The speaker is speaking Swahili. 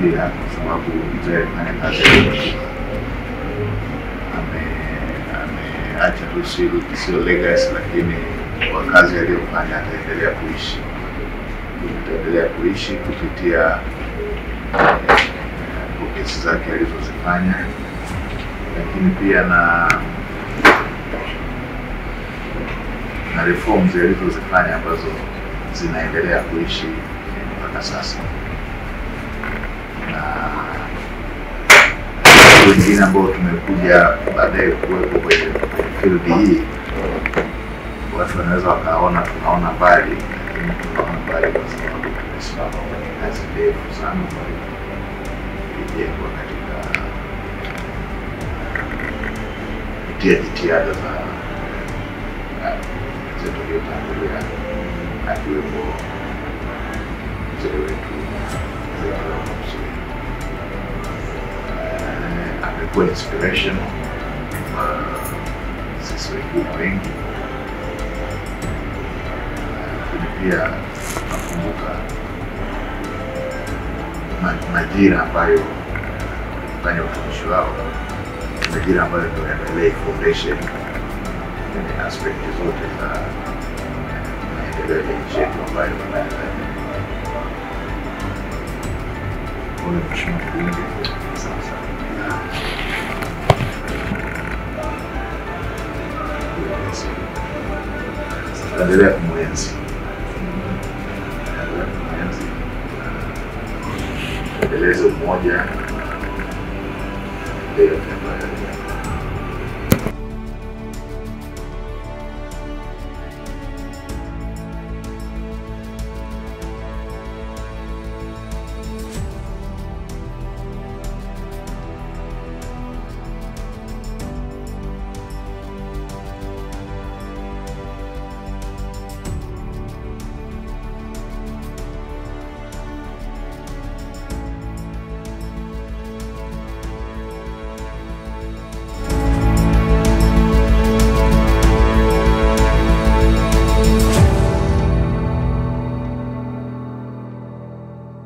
pia, kwa sababu mzee alifanya kazi ameacha tu sio legacy, lakini kwa kazi aliyofanya ataendelea kuishi kupitia kesi zake alizozifanya, lakini pia na reforms alizozifanya ambazo zinaendelea kuishi mpaka sasa. Na wengine ambao tumekuja baadaye kuwepo kwenye field hii, watu wanaweza wakaona tunaona mbali, lakini tunaona mbali kwa sababu tumesimama kwenye kazi ndefu sana ambayo ilijengwa katika kupitia jitihada za zetu waliotangulia, akiwepo mzee wetu amekuwa inspiration sisi wengine wengi. Lakini pia nakumbuka majira ambayo kufanya utumishi wao, majira ambayo ndio yamelay foundation kwenye aspect zote za maendeleo ya nchi yetu ambayo tunaendelea. Ole mheshimiwa mbunge, sasa endelea kumwenzi, endeleze umoja ndio